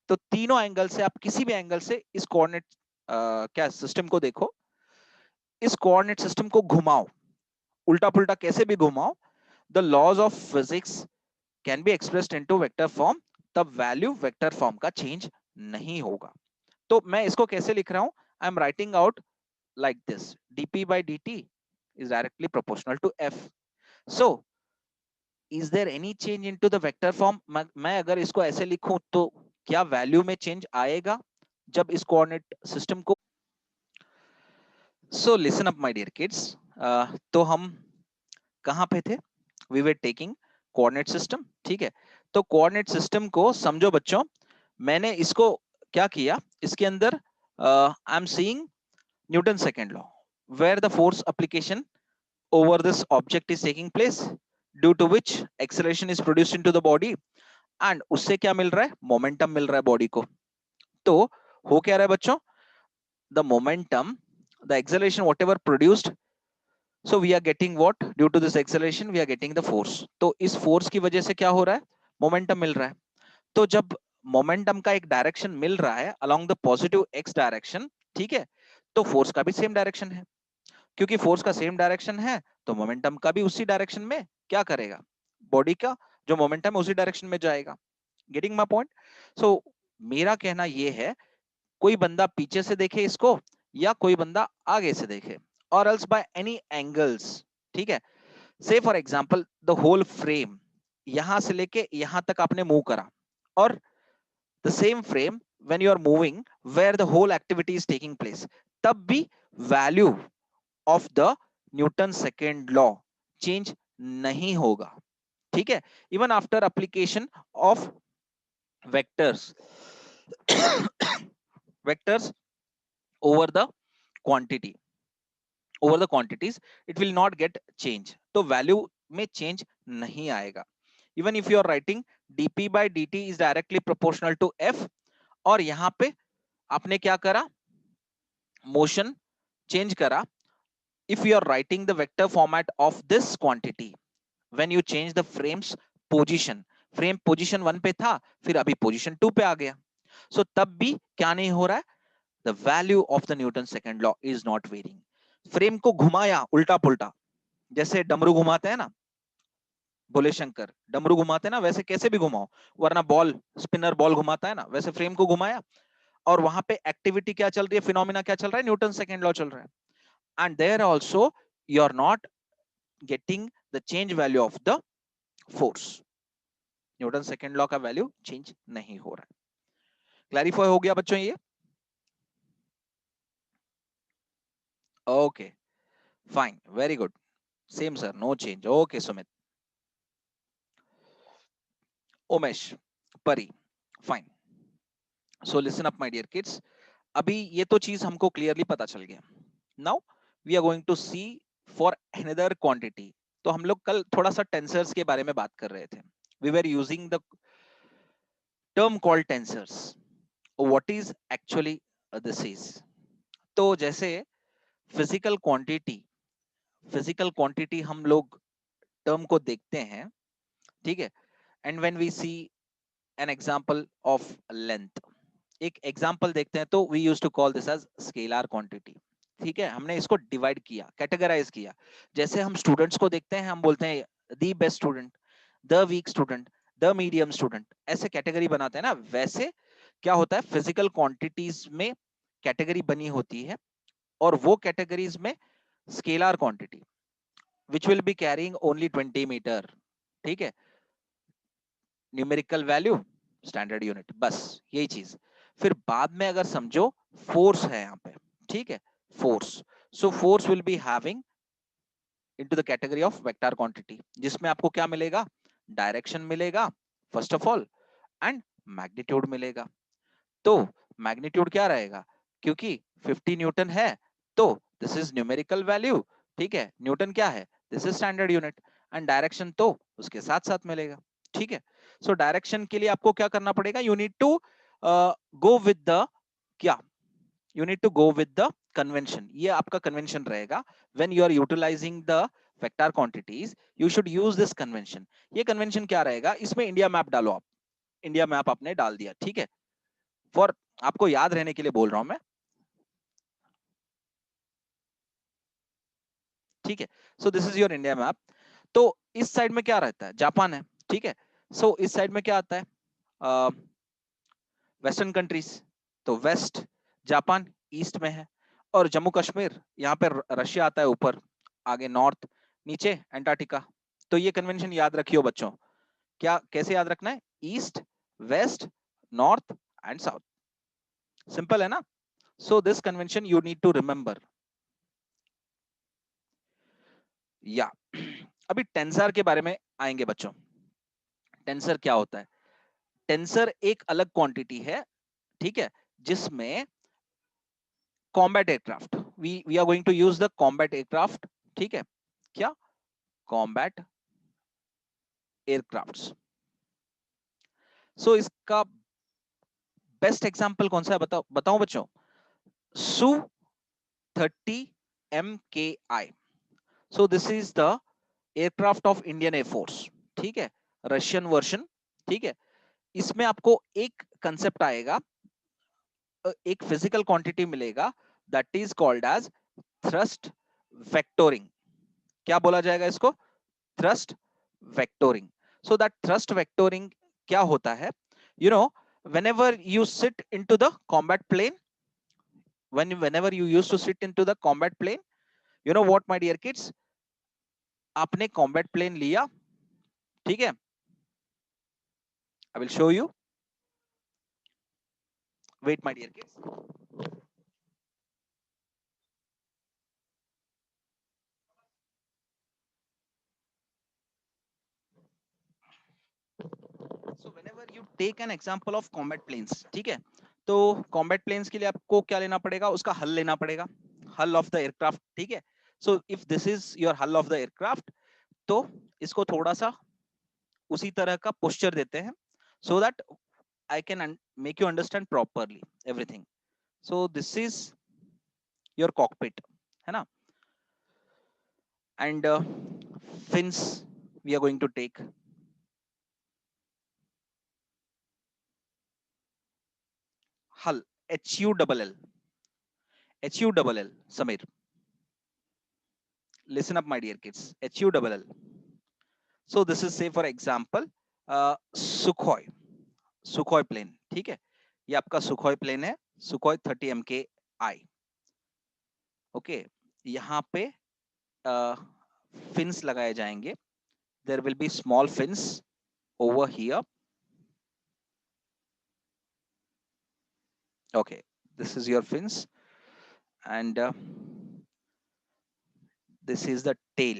तो तीनों एंगल से आप किसी भी एंगल से इस कोऑर्डिनेट क्या सिस्टम को देखो, इस कोऑर्डिनेट सिस्टम को घुमाओ, उल्टा पुल्टा कैसे भी घुमाओ, the laws of physics can be expressed into vector form, तब वैल्यू वेक्टर फॉर्म का चेंज नहीं होगा। तो मैं इसको कैसे लिख रहा हूं, I am writing out like this, dp by dt is directly proportional to f। so is there any change into the vector form? मैं अगर इसको ऐसे लिखूं तो क्या वैल्यू में चेंज आएगा जब इस कोऑर्डिनेट सिस्टम को। So listen up my dear kids, तो हम कहां पे थे, we were taking coordinate system, ठीक है। तो कोऑर्डिनेट सिस्टम को समझो बच्चों, मैंने इसको क्या किया, इसके अंदर I am seeing Newton second law, where the force application over this object is taking place, due to which acceleration is produced into the body, and उससे क्या मिल रहा है, मोमेंटम मिल रहा है बॉडी को। तो हो क्या रहा है बच्चों, the momentum, the acceleration whatever produced, so we are getting what, due to this acceleration we are getting the force. तो इस फोर्स की वजह से क्या हो रहा है, मोमेंटम मिल रहा है। तो जब मोमेंटम का एक डायरेक्शन मिल रहा है along the positive x direction, ठीक है, तो फोर्स का भी सेम डायरेक्शन है। क्योंकि फोर्स का सेम डायरेक्शन है तो मोमेंटम का भी उसी डायरेक्शन में क्या करेगा, बॉडी का जो मोमेंटम है उसी डायरेक्शन में जाएगा। Getting my point? सो मेरा कहना यह है, कोई बंदा पीछे से देखे इसको या कोई बंदा आगे से देखे, और एल्स बाय एनी एंगल्स, ठीक है। Say for example the whole frame, यहां से लेके यहां तक आपने मूव करा, और the same frame when you are moving where the whole activity is taking place, तब भी value of the Newton second law change नहीं होगा, ठीक है। Even after application of vectors vectors over the quantity, over the quantities, it will not get change, तो value में change नहीं आएगा। Even if you are writing dp by dt is directly proportional to f, और यहां पे आपने क्या करा, मोशन चेंज करा। if you are writing the vector format of this quantity, when you change the frame's position, frame position 1 पे था फिर अभी पोजीशन 2 पे आ गया, सो तब भी क्या नहीं हो रहा है, the value of the Newton second law is not varying. Frame को घुमाया उल्टा पुल्टा, जैसे डमरू घुमाते हैं ना, भोले शंकर डमरू घुमाते हैं ना, वैसे कैसे भी घुमाओ, वरना बॉल स्पिनर बॉल घुमाता है ना, वैसे फ्रेम को घुमाया, और वहां पे एक्टिविटी क्या चल रही है, फिनोमिना क्या चल रहा है, न्यूटन सेकंड लॉ चल रहा है। And there also you are not getting the change value of the force, Newton second law का वैल्यू चेंज नहीं हो रहा है। क्लैरिफाई हो गया बच्चों ये? Okay fine, very good, same sir, no change. Okay Sumit, Umesh, Pari, fine. So listen up my dear kids, अभी ये तो चीज हमको क्लियरली पता चल गया। Now we are going to see for another quantity. तो हम लोग कल थोड़ा सा टेंसर्स के बारे में बात कर रहे थे, we were using the term called tensors, what is actually this is. तो जैसे फिजिकल क्वांटिटी, फिजिकल क्वांटिटी हम लोग टर्म को देखते हैं, ठीक है, and when we see an example of length, एक एग्जांपल देखते हैं, तो we used to call this as scalar quantity, ठीक है। हमने इसको डिवाइड किया, कैटेगराइज किया। जैसे हम स्टूडेंट्स को देखते हैं, हम बोलते हैं the best student, the weak student, the medium student, ऐसे कैटेगरी बनाते हैं ना, वैसे क्या होता है फिजिकल क्वांटिटीज में कैटेगरी बनी होती है, और वो कैटेगरीज में scalar quantity which will be carrying only 20 metre, ठीक है, न्यूमेरिकल वैल्यू, स्टैंडर्ड यूनिट, बस यही चीज। फिर बाद में अगर समझो फोर्स है यहाँ पे, ठीक है, force, so force will be having into the category of vector quantity, जिसमें आपको क्या मिलेगा, डायरेक्शन मिलेगा first of all, and magnitude मिलेगा। तो मैग्नीट्यूड क्या रहेगा, क्योंकि 50 न्यूटन है तो दिस इज न्यूमेरिकल वैल्यू, ठीक है, न्यूटन क्या है, this is standard unit, and direction तो उसके साथ साथ मिलेगा, ठीक है। सो डायरेक्शन के लिए आपको क्या करना पड़ेगा, you need to go with the क्या, you need to go with the convention, ये आपका convention रहेगा। when you are utilizing the vector quantities you should use this convention। ये convention क्या रहेगा, इसमें इंडिया मैप डालो आप, इंडिया मैप आपने डाल दिया, ठीक है, फॉर आपको याद रहने के लिए बोल रहा हूं मैं, ठीक है। So this is your India map. तो इस साइड में क्या रहता है, जापान है, ठीक है। सो इस साइड में क्या आता है, वेस्टर्न कंट्रीज, तो वेस्ट जापान ईस्ट में है, और जम्मू कश्मीर यहाँ पे रशिया आता है ऊपर, आगे नॉर्थ, नीचे एंटार्क्टिका। तो ये कन्वेंशन याद रखियो बच्चों, क्या कैसे याद रखना है, east, west, north and south, simple है ना। So this convention you need to remember, या अभी टेंसर के बारे में आएंगे बच्चों। टेंसर क्या होता है, टेंसर एक अलग क्वांटिटी है, ठीक है, जिसमें combat aircraft, we are going to use the combat aircraft, ठीक है, क्या, कॉम्बैट एयरक्राफ्ट्स। सो इसका बेस्ट एग्जांपल कौन सा है, बताओ बताओ बच्चों। सू 30 MKI। So this is the aircraft of Indian air force, ठीक है, रशियन वर्जन, ठीक है। इसमें आपको एक कंसेप्ट आएगा, एक फिजिकल क्वांटिटी मिलेगा, that is called as thrust vectoring. क्या बोला जाएगा इसको? Thrust vectoring. So that thrust vectoring क्या होता है? You know, whenever you sit into the combat plane, whenever you used to sit into the combat plane, you know what my dear kids, आपने combat plane लिया, ठीक है, I will show you, wait my dear kids. So whenever you take an example of combat planes, ठीक है, तो combat planes के लिए आपको क्या लेना पड़ेगा? उसका हल लेना पड़ेगा, hull of the aircraft, ठीक है। So if this is your hull of the aircraft, तो इसको थोड़ा सा उसी तरह का पोस्चर देते हैं, so that I can make you understand properly everything. So this is your cockpit, है ना, and fins we are going to take. Hull, HULL, HULL, Samir, listen up my dear kids, HULL. So this is say for example Sukhoi, Sukhoi plane, ठीक है, ये आपका Sukhoi plane है, Sukhoi 30 MKI, okay. यहाँ पे fins लगाए जाएंगे, there will be small fins over here, okay, this is your fins, and this is the tail,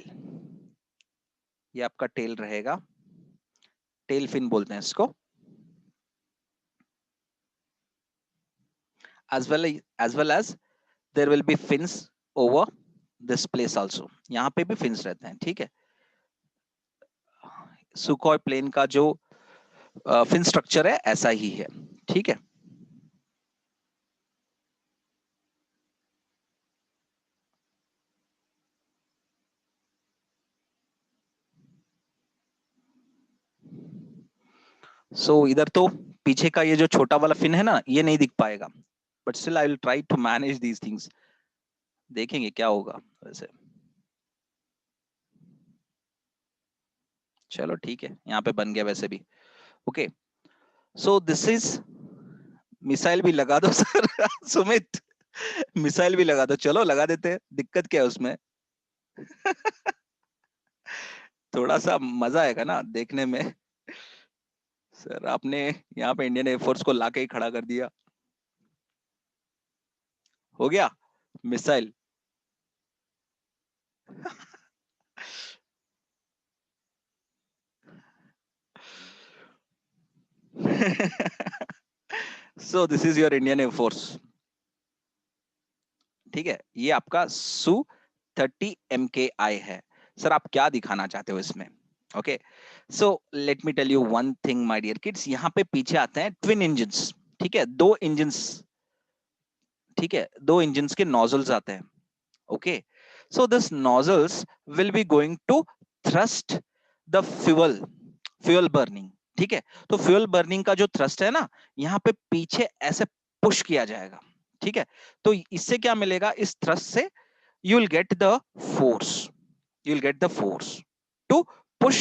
ये आपका टेल रहेगा, टेल फिन बोलते हैं इसको, as well as there will be fins over this place also, यहाँ पे भी fins रहते हैं, ठीक है। सुखोई प्लेन का जो फिन स्ट्रक्चर है ऐसा ही है, ठीक है। इधर तो पीछे का ये जो छोटा वाला फिन है ना, ये नहीं दिख पाएगा, but still I will try to manage these things, देखेंगे क्या होगा वैसे। चलो ठीक है, यहाँ पे बन गया वैसे भी, okay. So this is, missile भी लगा दो सर सुमित, मिसाइल भी लगा दो, चलो लगा देते हैं, दिक्कत क्या है उसमें थोड़ा सा मजा आएगा ना देखने में। सर आपने यहाँ पे इंडियन एयरफोर्स को लाके ही खड़ा कर दिया, हो गया missile so this is your Indian air force, ठीक है, ये आपका सू 30 MKI है। सर आप क्या दिखाना चाहते हो इसमें? Okay, so let me tell you one thing my dear kids, यहाँ पे पीछे आते हैं ट्विन इंजन्स, ठीक है, दो इंजन्स, ठीक है, दो इंजन्स के नोजल्स आते हैं, okay. So this nozzles will be going to thrust the fuel, fuel burning, ठीक है। तो फ्यूल बर्निंग का जो थ्रस्ट है ना, यहाँ पे पीछे ऐसे पुश किया जाएगा, ठीक है। तो इससे क्या मिलेगा? इस थ्रस्ट से you will get the force, you will get the force to push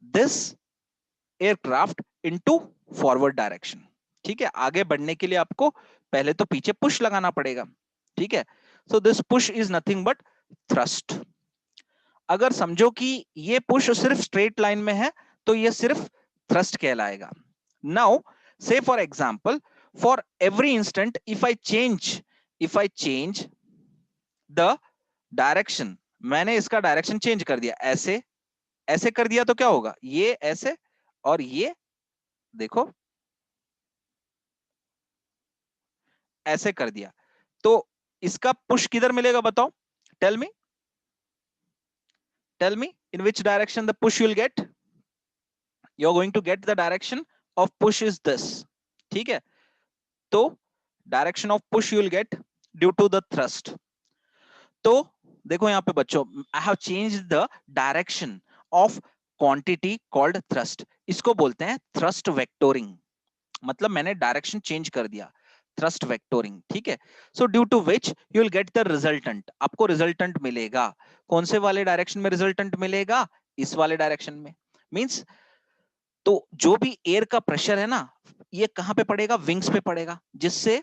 this aircraft into forward direction, ठीक है। आगे बढ़ने के लिए आपको पहले तो पीछे पुश लगाना पड़ेगा, ठीक है। so this push is nothing but thrust। अगर समझो कि ये पुश सिर्फ स्ट्रेट लाइन में है तो ये सिर्फ थ्रस्ट कहलाएगा। नाउ से for example, for every instant if I change the direction, मैंने इसका डायरेक्शन चेंज कर दिया, ऐसे ऐसे कर दिया तो क्या होगा? ये ऐसे और ये देखो ऐसे कर दिया, तो इसका पुश किधर मिलेगा बताओ? Tell me in which direction the push you will get? You are going to get the direction of push is this, ठीक है। तो direction of push you will get due to the thrust. तो देखो यहाँ पे बच्चों, I have change the direction of quantity called thrust. इसको बोलते हैं थ्रस्ट वेक्टोरिंग, मतलब मैंने डायरेक्शन चेंज कर दिया, थ्रस्ट वेक्टोरिंग, ठीक है। So due to which you will get the resultant, आपको रिजल्टेंट मिलेगा। कौन से वाले डायरेक्शन में रिजल्टेंट मिलेगा? इस वाले डायरेक्शन में। मींस तो जो भी एयर का प्रेशर है ना, ये कहां पे पड़ेगा? विंग्स पे पड़ेगा, जिससे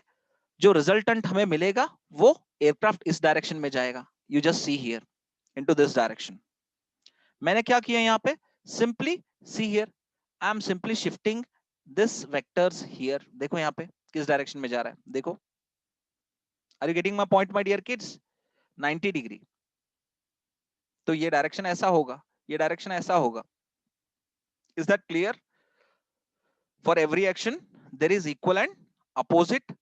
जो रिजल्टेंट हमें मिलेगा वो एयरक्राफ्ट इस डायरेक्शन में जाएगा। You just see here into this direction. मैंने क्या किया यहाँ पे? Simply see here, I am simply shifting this vectors here. देखो यहाँ पे किस डायरेक्शन में जा रहा है, देखो। Are you getting my point my dear kids? 90 degree. तो ये डायरेक्शन ऐसा होगा, ये डायरेक्शन ऐसा होगा। Is that clear? For every action there is equal and opposite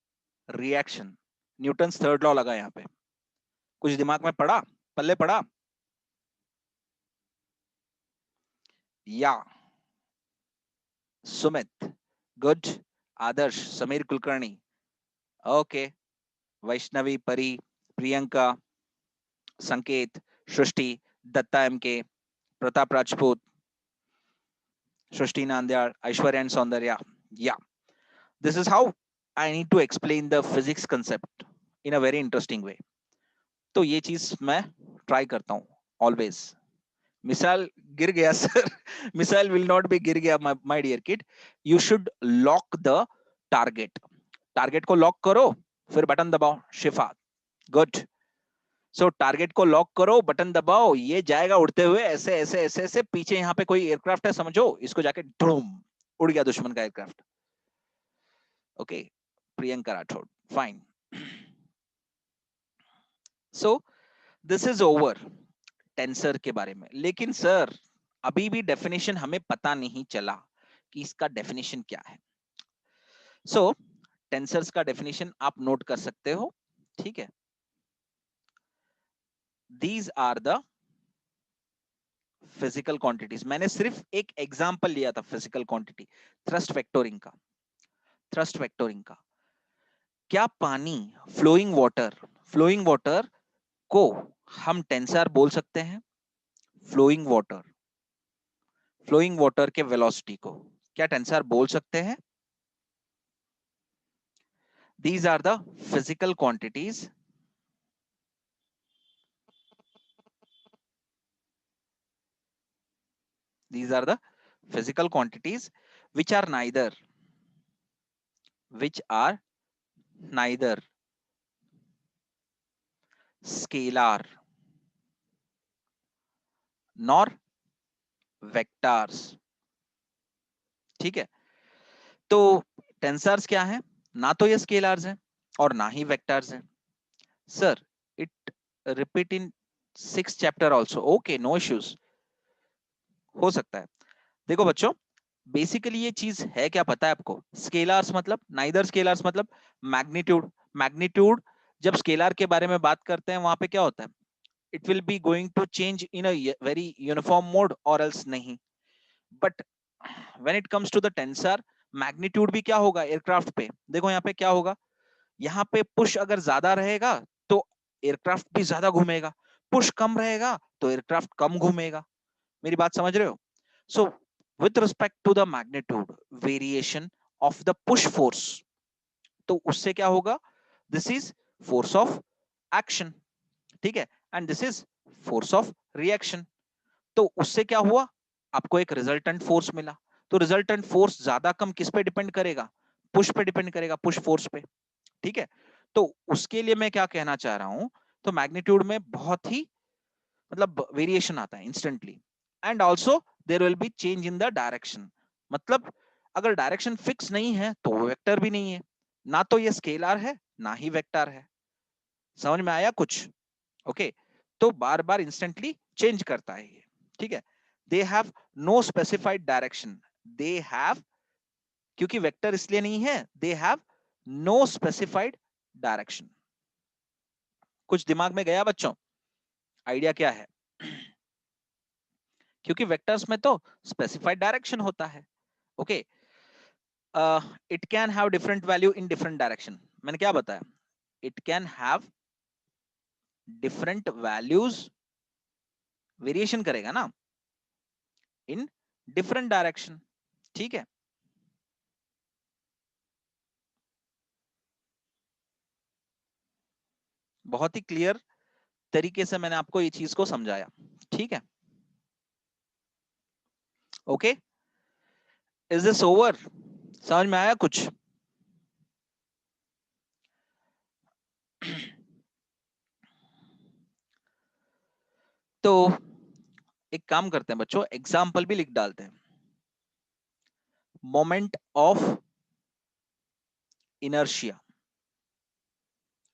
reaction. Newton third law लगा यहाँ पे। कुछ दिमाग में पड़ा, पल्ले पड़ा? Yeah Sumit, good. Adarsh, Sameer Kulkarni, okay. Vaishnavi, Pari, Priyanka, Sanket, Srishti, Datta M K, Pratap Rajput, Srishti Nandyal, Aishwarya and Soundarya. Yeah this is how I need to explain the physics concept in a very interesting way. तो ये चीज मैं ट्राई करता हूँ ऑलवेज। मिसाइल गिर गया sir, missile will not be गिर गया my dear kid. You should lock the target. Target को लॉक करो, फिर बटन दबाओ, शिफा, गुड। सो टारगेट को लॉक करो, बटन दबाओ, ये जाएगा उड़ते हुए ऐसे ऐसे ऐसे ऐसे। पीछे यहाँ पे कोई एयरक्राफ्ट है समझो, इसको जाके धूम, उड़ गया दुश्मन का aircraft. Okay, Priyanka Rathod, fine. So this is over tensor के बारे में। लेकिन सर अभी भी डेफिनेशन हमें पता नहीं चला कि इसका डेफिनेशन क्या है। सो टेंसर्स का डेफिनेशन आप नोट कर सकते हो, ठीक है। These are the physical quantities. मैंने सिर्फ एक एग्जांपल लिया था फिजिकल क्वांटिटी, थ्रस्ट वेक्टोरिंग का। थ्रस्ट वेक्टोरिंग का क्या पानी, फ्लोइंग वाटर को हम टेंसर बोल सकते हैं? फ्लोइंग वाटर के वेलोसिटी को क्या टेंसर बोल सकते हैं? These are the physical quantities. These are the physical quantities which are neither scalar nor vectors, ठीक है। तो टेंसर्स क्या है? ना तो ये स्केलर्स हैं और ना ही वेक्टर्स हैं। Sir it repeat in 6th chapter also, okay, no issues, हो सकता है। देखो बच्चों, बेसिकली ये चीज है क्या पता है आपको? स्केलर्स मतलब, नाइदर स्केलर्स मतलब मैग्नीट्यूड। मैग्नीट्यूड जब स्केलर के बारे में बात करते हैं वहां पे क्या होता है? It will be going to change in a very uniform mode और एल्स नहीं। But when it comes to the tensor, magnitude भी क्या होगा एयरक्राफ्ट पे? देखो यहाँ पे क्या होगा, यहाँ पे पुश अगर ज्यादा रहेगा तो एयरक्राफ्ट भी ज्यादा घूमेगा, पुश कम रहेगा तो एयरक्राफ्ट कम घूमेगा। मेरी बात समझ रहे हो? सो with respect to the magnitude variation of the push force, तो उससे क्या होगा? This is force of action, ठीक है, and this is force of reaction. तो उससे क्या हुआ? आपको एक रिजल्टेंट फोर्स मिला। तो रिजल्टेंट फोर्स ज्यादा कम किस पे डिपेंड करेगा? पुश पे डिपेंड करेगा, पुश फोर्स पे, ठीक है। तो उसके लिए मैं क्या कहना चाह रहा हूं, तो मैग्नीट्यूड में बहुत ही मतलब वेरिएशन आता है instantly, and also there will be change in the direction. मतलब अगर डायरेक्शन फिक्स नहीं है तो वो वेक्टर भी नहीं है, ना तो ये स्केलर है ना ही वेक्टर है। समझ में आया कुछ? ओके, तो बार बार इंस्टेंटली चेंज करता है ये, ठीक है। They have no specified direction, they have, क्योंकि वेक्टर इसलिए नहीं है, they have no specified direction. कुछ दिमाग में गया बच्चों? आइडिया क्या है? क्योंकि वेक्टर्स में तो स्पेसिफाइड डायरेक्शन होता है। Okay, it can have different value in different direction. मैंने क्या बताया, it can have different values, variation करेगा ना इन डिफरेंट डायरेक्शन। ठीक है, बहुत ही क्लियर तरीके से मैंने आपको ये चीज को समझाया। ठीक है, ओके, इज दिस ओवर? समझ में आया कुछ? तो एक काम करते हैं बच्चों, एग्जाम्पल भी लिख डालते हैं। Moment of inertia,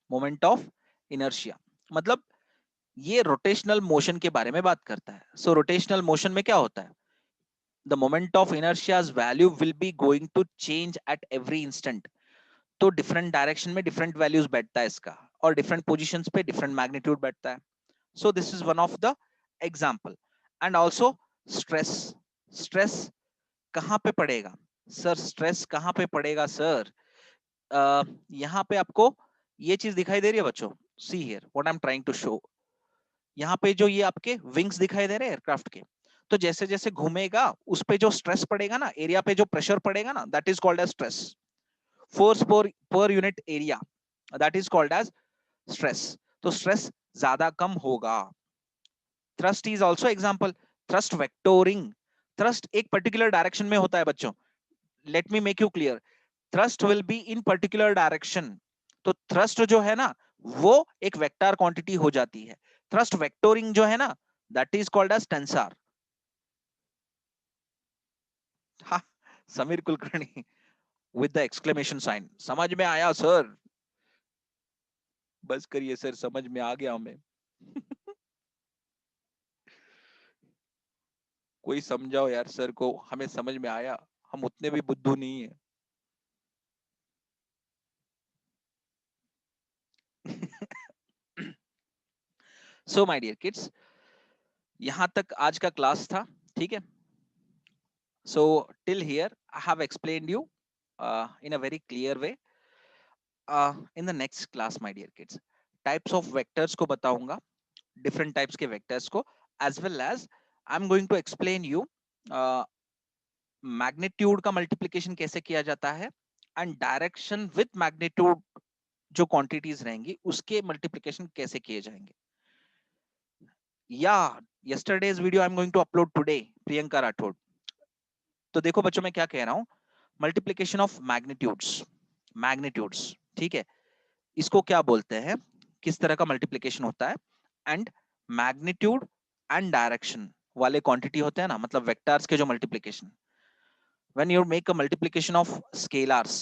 moment of inertia मतलब ये रोटेशनल मोशन के बारे में बात करता है। सो रोटेशनल मोशन में क्या होता है, the moment of inertia's value will be going to change at every instant. तो डिफरेंट डायरेक्शन में डिफरेंट वैल्यूज बैठता है इसका, और डिफरेंट पोजीशंस पे डिफरेंट मैग्नीट्यूड बैठता है। So this is one of the example. And also stress, stress कहां पे पड़ेगा सर, स्ट्रेस कहां पे पड़ेगा सर? यहाँ पे आपको ये चीज दिखाई दे रही है बच्चों, see here what I am trying to show. यहाँ पे जो ये आपके विंग्स दिखाई दे रहे हैं एयरक्राफ्ट के, तो जैसे जैसे घूमेगा उस पे जो स्ट्रेस पड़ेगा ना, एरिया पे जो प्रेशर पड़ेगा ना, that is called as stress. Force per unit area, that is called as stress. तो स्ट्रेस ज्यादा कम होगा। Thrust is also example, thrust vectoring, thrust एक पर्टिकुलर डायरेक्शन में होता है बच्चों। Let me make you clear, thrust will be in particular direction. तो थ्रस्ट जो है ना वो एक वेक्टर क्वांटिटी हो जाती है। थ्रस्ट वेक्टोरिंग जो है ना, that is called as tensor. हाँ, Sameer Kulkarni with the exclamation sign, समझ में आया सर? बस करिए सर, समझ में आ गया हमें। कोई समझाओ यार सर को, हमें समझ में आया, हम उतने भी बुद्धू नहीं है। सो माय डियर किड्स, यहां तक आज का क्लास था। ठीक है, so till here I have explained you in a very clear way. In the next class my dear kids, types of vectors को बताऊंगा, different types के vectors को, as well as I'm going to explain you magnitude का multiplication कैसे किया जाता है, and direction with magnitude जो क्वांटिटीज रहेंगी उसके मल्टीप्लीकेशन कैसे किए जाएंगे। या yesterday's video I am going to upload today, Priyanka Rathod. तो देखो बच्चों मैं क्या कह रहा हूं, मल्टीप्लीकेशन ऑफ मैग्नीट्यूड्स, मैग्नीट्यूड्स ठीक है, इसको क्या बोलते हैं, किस तरह का मल्टीप्लीकेशन होता है, एंड मैग्नीट्यूड एंड डायरेक्शन वाले क्वांटिटी होते हैं ना, मतलब वेक्टर्स के जो multiplication, when you make a multiplication of scalars,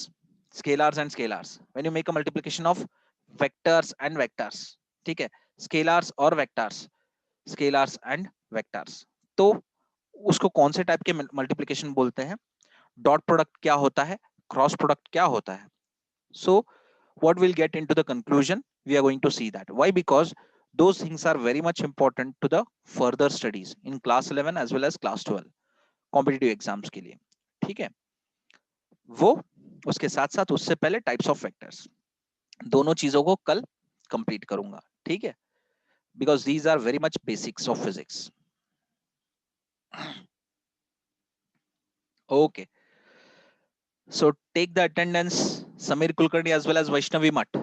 scalars and scalars, when you make a multiplication of vectors and vectors, ठीक है, scalars और vectors, scalars and vectors, तो उसको कौन से टाइप के मल्टीप्लिकेशन बोलते हैं, डॉट प्रोडक्ट क्या होता है, क्रॉस प्रोडक्ट क्या होता है। सो what we'll get into the conclusion, we are going to see that why, because those things are very much important to the further studies in class 11 as well as class 12 competitive exams के लिए। ठीक है, वो उसके साथ साथ उससे पहले टाइप्स ऑफ वेक्टर्स, दोनों चीजों को कल कंप्लीट करूंगा। ठीक है, because these are very much basics of physics. Okay, so take the attendance, Sameer Kulkarni as well as Vaishnavi मठ।